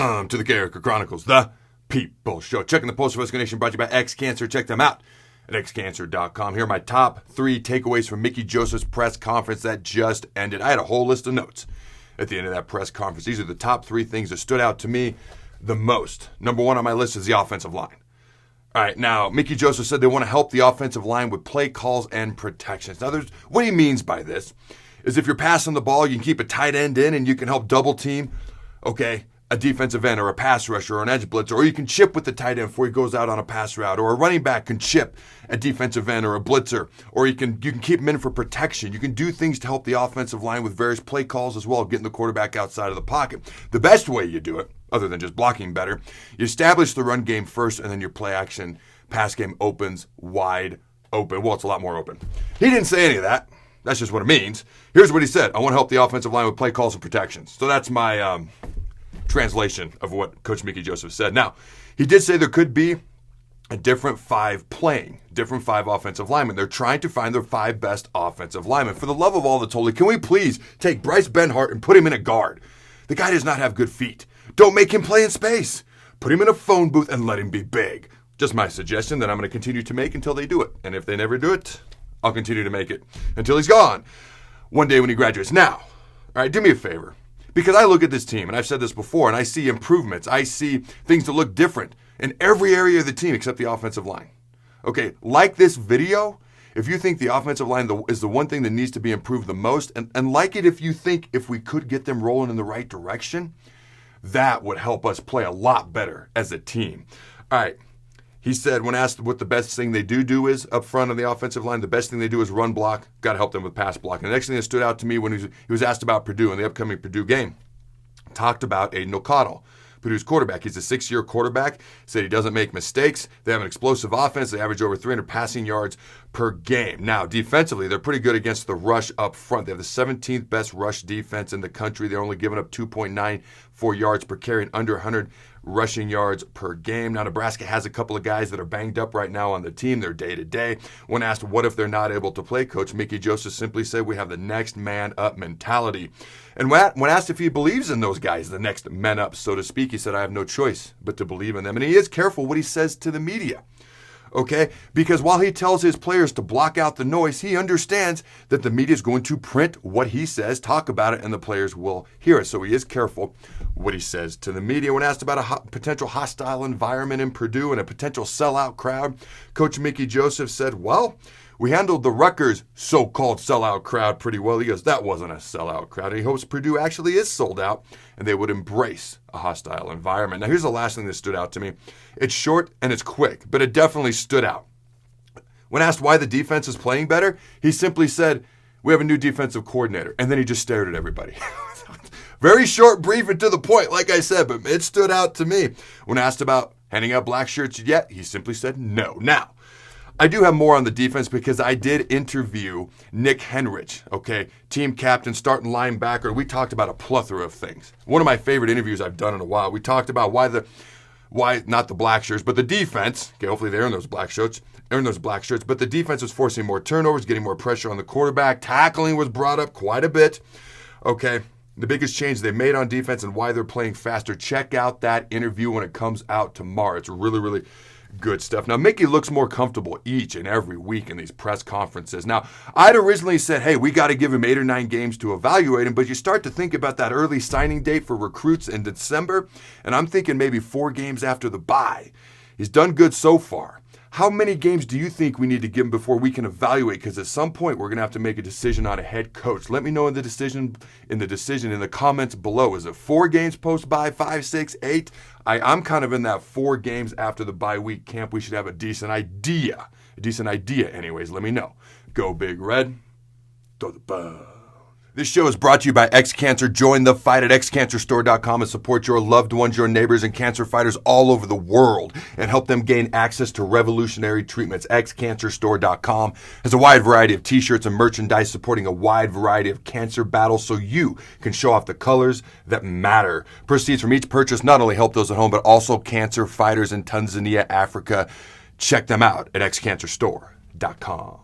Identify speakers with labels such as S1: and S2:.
S1: Welcome to the Carriker Chronicles, the People Show. Checking the Pulse of Nation, brought to you by XCancer. Check them out at XCancer.com. Here are my top 3 takeaways from Mickey Joseph's press conference that just ended. I had a whole list of notes at the end of that press conference. These are the top 3 things that stood out to me the most. Number 1 on my list is the offensive line. All right, now, Mickey Joseph said they want to help the offensive line with play calls and protections. Now, what he means by this is if you're passing the ball, you can keep a tight end in and you can help double team, a defensive end or a pass rusher or an edge blitzer, or you can chip with the tight end before he goes out on a pass route, or a running back can chip a defensive end or a blitzer, or you can keep him in for protection. You can do things to help the offensive line with various play calls as well, getting the quarterback outside of the pocket. The best way you do it, other than just blocking better, you establish the run game first, and then your play action pass game opens wide open. Well, it's a lot more open. He didn't say any of that. That's just what it means. Here's what he said. I want to help the offensive line with play calls and protections. So that's my translation of what Coach Mickey Joseph said. Now, he did say there could be a different 5 offensive linemen. They're trying to find their 5 best offensive linemen. For the love of all that's holy, can we please take Bryce Benhart and put him in a guard? The guy does not have good feet. Don't make him play in space. Put him in a phone booth and let him be big. Just my suggestion that I'm going to continue to make until they do it. And if they never do it, I'll continue to make it until he's gone one day when he graduates. Now, all right, do me a favor. Because I look at this team, and I've said this before, and I see improvements. I see things that look different in every area of the team except the offensive line. Okay, like this video, if you think the offensive line is the one thing that needs to be improved the most, and like it if you think if we could get them rolling in the right direction, that would help us play a lot better as a team. All right. He said when asked what the best thing they do is up front on the offensive line, the best thing they do is run block. Got to help them with pass block. And the next thing that stood out to me when he was asked about Purdue in the upcoming Purdue game, talked about Aiden O'Connell, Purdue's quarterback. He's a 6-year quarterback. Said he doesn't make mistakes. They have an explosive offense. They average over 300 passing yards per game. Now, defensively, they're pretty good against the rush up front. They have the 17th best rush defense in the country. They're only giving up 2.94 yards per carry and under 100 rushing yards per game. Now, Nebraska has a couple of guys that are banged up right now on the team. They're day-to-day. When asked what if they're not able to play, Coach Mickey Joseph simply said, we have the next man up mentality. And when asked if he believes in those guys, the next men up, so to speak, he said, I have no choice but to believe in them. And he is careful what he says to the media. Okay? Because while he tells his players to block out the noise, he understands that the media is going to print what he says, talk about it, and the players will hear it. So he is careful what he says to the media. When asked about a potential hostile environment in Purdue and a potential sellout crowd, Coach Mickey Joseph said, well, we handled the Rutgers so-called sellout crowd pretty well. He goes, that wasn't a sellout crowd. And he hopes Purdue actually is sold out and they would embrace a hostile environment. Now, here's the last thing that stood out to me. It's short and it's quick, but it definitely stood out. When asked why the defense is playing better, he simply said, we have a new defensive coordinator. And then he just stared at everybody. Very short, brief, and to the point, like I said, but it stood out to me. When asked about handing out black shirts yet, he simply said no. Now, I do have more on the defense because I did interview Nick Henrich, team captain, starting linebacker. We talked about a plethora of things. One of my favorite interviews I've done in a while. We talked about why not the black shirts, but the defense. Hopefully they earn those black shirts. But the defense was forcing more turnovers, getting more pressure on the quarterback. Tackling was brought up quite a bit. The biggest change they made on defense and why they're playing faster. Check out that interview when it comes out tomorrow. It's really, really good stuff. Now, Mickey looks more comfortable each and every week in these press conferences. Now, I'd originally said, hey, we got to give him 8 or 9 games to evaluate him, but you start to think about that early signing date for recruits in December, and I'm thinking maybe 4 games after the bye. He's done good so far. How many games do you think we need to give him before we can evaluate? Because at some point, we're going to have to make a decision on a head coach. Let me know in the decision in the comments below. Is it 4 games post-bye, 5, 6, 8? I'm kind of in that 4 games after the bye week camp. We should have a decent idea. Anyways, let me know. Go Big Red. Throw the ball. This show is brought to you by XCancer. Join the fight at XCancerStore.com and support your loved ones, your neighbors, and cancer fighters all over the world and help them gain access to revolutionary treatments. XCancerStore.com has a wide variety of t-shirts and merchandise supporting a wide variety of cancer battles so you can show off the colors that matter. Proceeds from each purchase not only help those at home, but also cancer fighters in Tanzania, Africa. Check them out at XCancerStore.com.